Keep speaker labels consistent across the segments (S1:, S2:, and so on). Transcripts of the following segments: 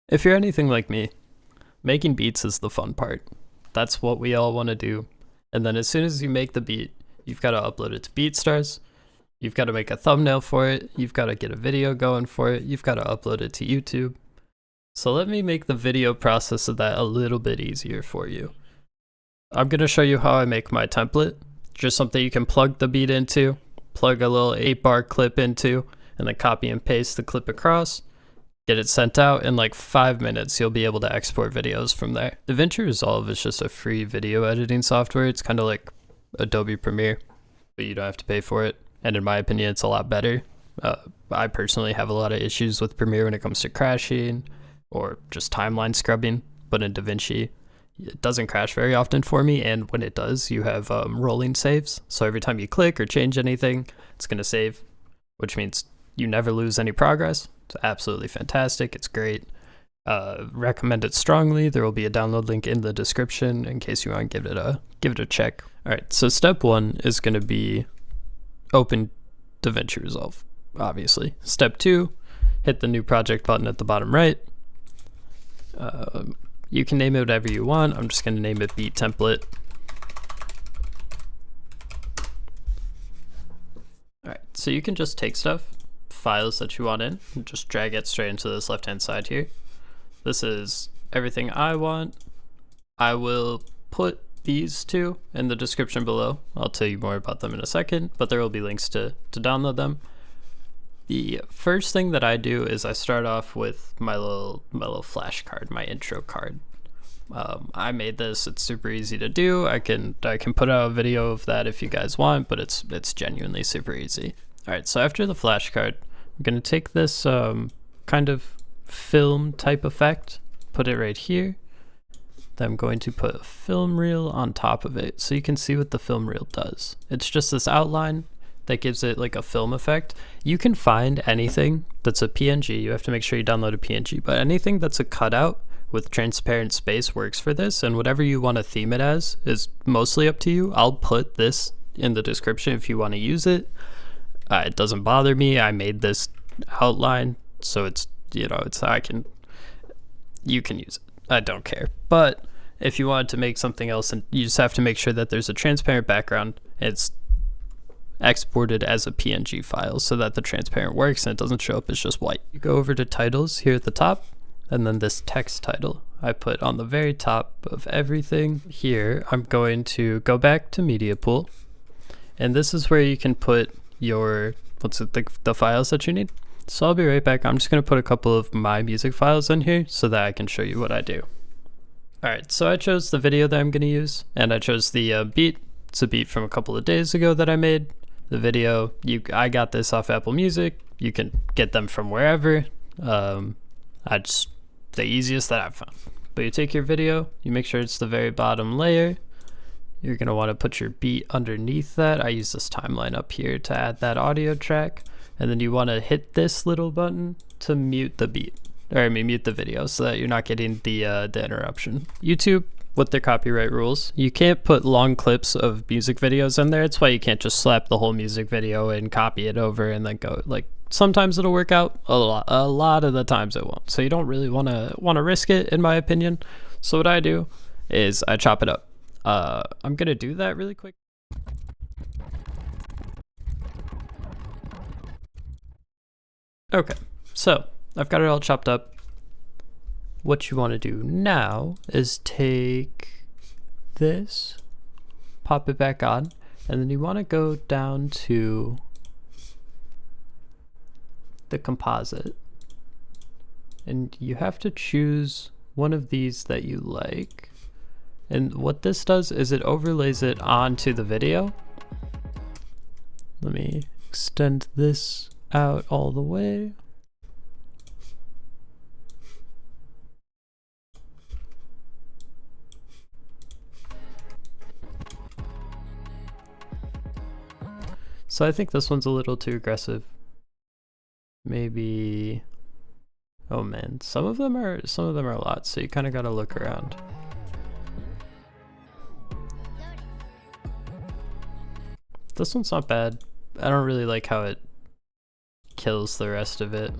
S1: If you're anything like me, making beats is the fun part. That's what we all want to do. And then as soon as you make the beat, you've got to upload it to BeatStars. You've got to make a thumbnail for it. You've got to get a video going for it. You've got to upload it to YouTube. So let me make the video process of that a little bit easier for you. I'm going to show you how I make my template. Just something you can plug the beat into, plug a little 8-bar clip into, and then copy and paste the clip across. Get it sent out in like 5 minutes. You'll be able to export videos from there. Davinci Resolve is just a free video editing software. It's kind of like Adobe Premiere, but you don't have to pay for it. And in my opinion, it's a lot better. I personally have a lot of issues with Premiere when it comes to crashing or just timeline scrubbing, but in Davinci, it doesn't crash very often for me. And when it does, you have rolling saves. So every time you click or change anything, it's going to save, which means you never lose any progress. It's absolutely fantastic. It's great. Recommend it strongly. There will be a download link in the description in case you want to give it a check. All right, so step 1 is going to be open Davinci Resolve, obviously. Step 2, hit the new project button at the bottom right. You can name it whatever you want. I'm just going to name it beat template. All right, so you can just take stuff, files that you want in, and just drag it straight into this left-hand side here. This is everything I want. I will put these two in the description below. I'll tell you more about them in a second, but there will be links to download them. The first thing that I do is I start off with my little flash card, my intro card. I made this. It's super easy to do. I can put out a video of that if you guys want, but it's genuinely super easy. All right, so after the flash card, I'm gonna take this kind of film type effect, put it right here. Then I'm going to put a film reel on top of it so you can see what the film reel does. It's just this outline that gives it like a film effect. You can find anything that's a PNG. You have to make sure you download a PNG, but anything that's a cutout with transparent space works for this, and whatever you want to theme it as is mostly up to you. I'll put this in the description if you want to use it. It doesn't bother me. I made this outline, so it's, you can use it. I don't care. But if you wanted to make something else, and you just have to make sure that there's a transparent background, it's exported as a PNG file so that the transparent works and it doesn't show up as just white. You go over to titles here at the top, and then this text title I put on the very top of everything. Here I'm going to go back to media pool, and this is where you can put your the files that you need. So I'll be right back. I'm just going to put a couple of my music files in here so that I can show you what I do. All right, so I chose the video that I'm going to use, and I chose the beat. It's a beat from a couple of days ago that I made. The video, I got this off Apple Music. You can get them from wherever. The easiest that I've found. But you take your video, you make sure it's the very bottom layer. You're going to want to put your beat underneath that. I use this timeline up here to add that audio track. And then you want to hit this little button to mute the beat, mute the video so that you're not getting the interruption. YouTube, with their copyright rules, you can't put long clips of music videos in there. It's why you can't just slap the whole music video and copy it over and then go. Like, sometimes it'll work out, a lot of the times it won't. So you don't really want to risk it, in my opinion. So what I do is I chop it up. I'm gonna do that really quick. Okay, so I've got it all chopped up. What you want to do now is take this, pop it back on, and then you want to go down to the composite. And you have to choose one of these that you like. And what this does is it overlays it onto the video. Let me extend this out all the way. So I think this one's a little too aggressive. Maybe, oh man, some of them are a lot, so you kind of got to look around. This one's not bad. I don't really like how it kills the rest of it.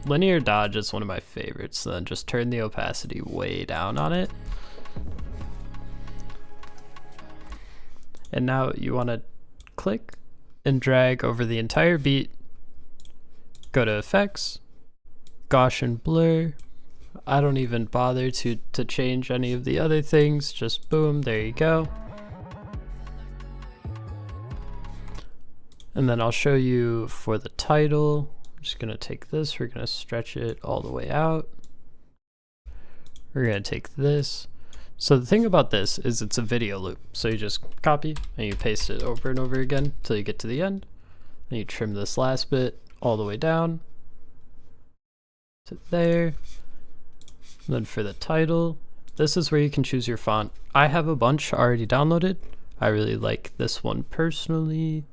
S1: Linear dodge is one of my favorites, so then just turn the opacity way down on it. And now you want to click and drag over the entire beat. Go to effects, Gaussian blur. I don't even bother to change any of the other things, just boom, there you go. And then I'll show you for the title. I'm just gonna take this, we're gonna stretch it all the way out. We're gonna take this. So the thing about this is it's a video loop. So you just copy and you paste it over and over again till you get to the end. Then you trim this last bit all the way down to there. And then for the title, this is where you can choose your font. I have a bunch already downloaded. I really like this one personally.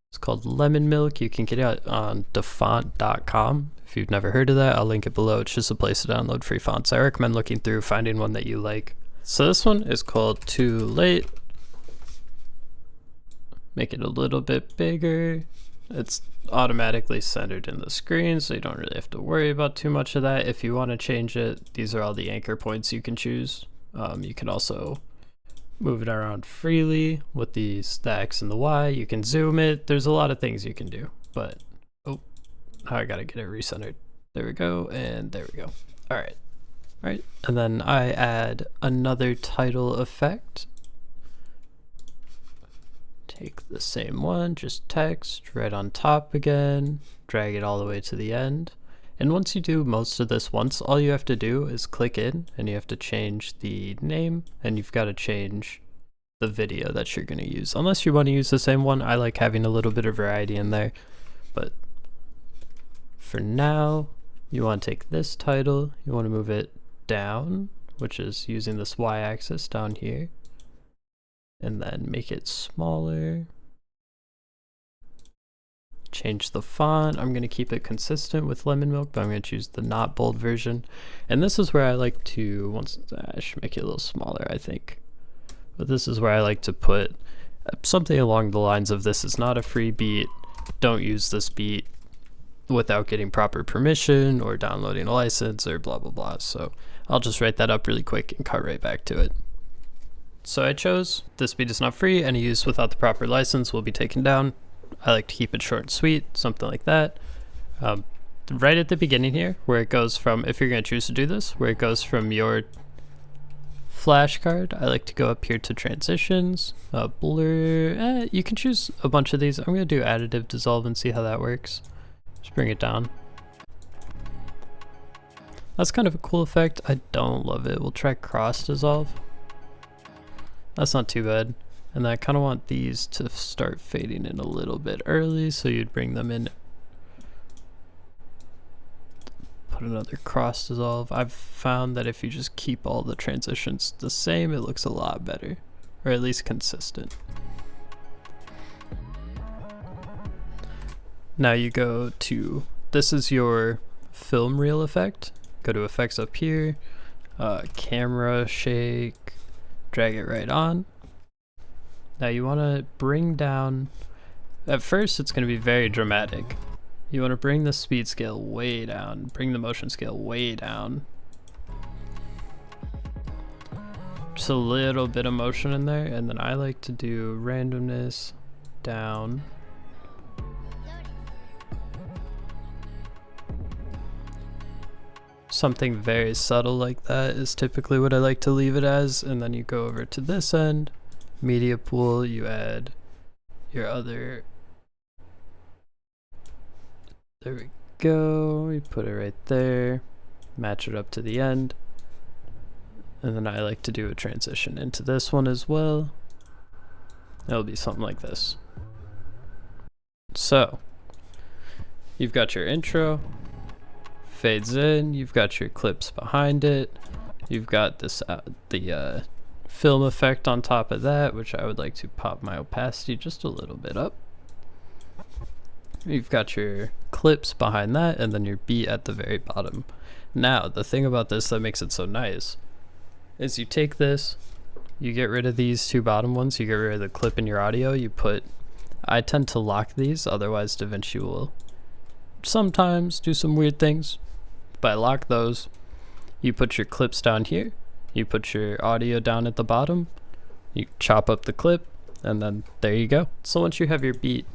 S1: It's called Lemon Milk. You can get it on dafont.com. If you've never heard of that, I'll link it below. It's just a place to download free fonts. I recommend looking through, finding one that you like. So this one is called Too Late. Make it a little bit bigger. It's automatically centered in the screen, so you don't really have to worry about too much of that. If you want to change it, these are all the anchor points you can choose. You can also move it around freely with the X and the Y. You can zoom it. There's a lot of things you can do, but oh, I gotta get it recentered. There we go, and there we go. All right, and then I add another title effect. Take the same one, just text right on top again, drag it all the way to the end. And once you do most of this once, all you have to do is click in and you have to change the name, and you've got to change the video that you're going to use. Unless you want to use the same one, I like having a little bit of variety in there. But for now, you want to take this title, you want to move it down, which is using this y-axis down here, and then make it smaller. Change the font. I'm going to keep it consistent with Lemon Milk, but I'm going to choose the not bold version. And this is where I like to, I should make it a little smaller, I think. But this is where I like to put something along the lines of, this is not a free beat. Don't use this beat without getting proper permission or downloading a license or blah, blah, blah. So I'll just write that up really quick and cut right back to it. So I chose this beat is not free. Any use without the proper license will be taken down. I like to keep it short and sweet, something like that. Right at the beginning here, where it goes from, if you're going to choose to do this, where it goes from your flashcard, I like to go up here to transitions, blur. You can choose a bunch of these. I'm going to do additive dissolve and see how that works. Just bring it down. That's kind of a cool effect. I don't love it. We'll try cross dissolve. That's not too bad. And I kind of want these to start fading in a little bit early, so you'd bring them in. Put another cross dissolve. I've found that if you just keep all the transitions the same, it looks a lot better, or at least consistent. Now you go to, this is your film reel effect. Go to effects up here, camera shake, drag it right on. Now you want to bring down, at first it's going to be very dramatic. You want to bring the speed scale way down, bring the motion scale way down. Just a little bit of motion in there, and then I like to do randomness down. Something very subtle like that is typically what I like to leave it as, and then you go over to this end. Media pool, you add your other, there we go, you put it right there, match it up to the end, and then I like to do a transition into this one as well. It'll be something like this. So you've got your intro, fades in, you've got your clips behind it, you've got this the film effect on top of that, which I would like to pop my opacity just a little bit up. You've got your clips behind that, and then your beat at the very bottom. Now, the thing about this that makes it so nice is you take this, you get rid of these two bottom ones, you get rid of the clip in your audio, you put, I tend to lock these, otherwise Davinci will sometimes do some weird things. But I lock those. You put your clips down here. You put your audio down at the bottom. You chop up the clip, and then there you go. So once you have your beat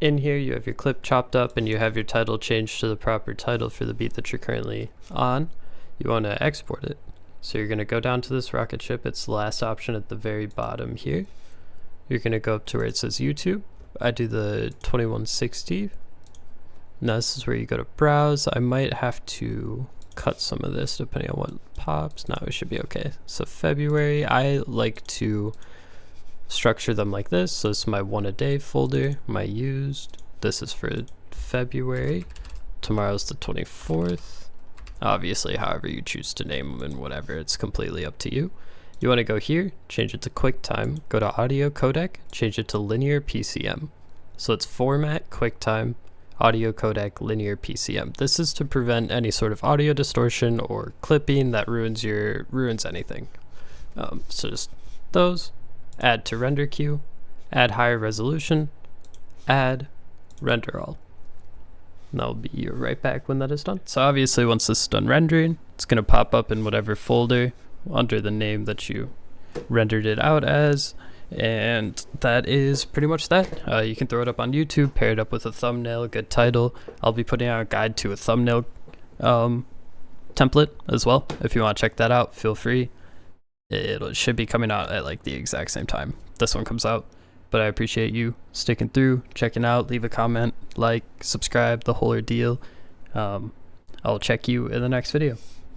S1: in here, you have your clip chopped up, and you have your title changed to the proper title for the beat that you're currently on, you want to export it. So you're going to go down to this rocket ship. It's the last option at the very bottom here. You're going to go up to where it says YouTube. I do the 2160. Now this is where you go to browse. I might have to cut some of this depending on what pops. No, it should be okay. So February, I like to structure them like this. So this is my 1 a day folder, my used. This is for February. Tomorrow's the 24th. Obviously, however you choose to name them and whatever, it's completely up to you. You want to go here, change it to QuickTime, go to audio codec, change it to linear PCM. So it's format, QuickTime, audio codec, linear PCM. This is to prevent any sort of audio distortion or clipping that ruins anything. So just those, add to render queue, add higher resolution, add render all. And that'll be right back when that is done. So obviously once this is done rendering, it's going to pop up in whatever folder under the name that you rendered it out as. And that is pretty much that. You can throw it up on YouTube, pair it up with a thumbnail, a good title. I'll be putting out a guide to a thumbnail template as well. If you want to check that out, feel free. It should be coming out at like the exact same time this one comes out. But I appreciate you sticking through, checking out, leave a comment, like, subscribe, the whole ordeal. I'll check you in the next video.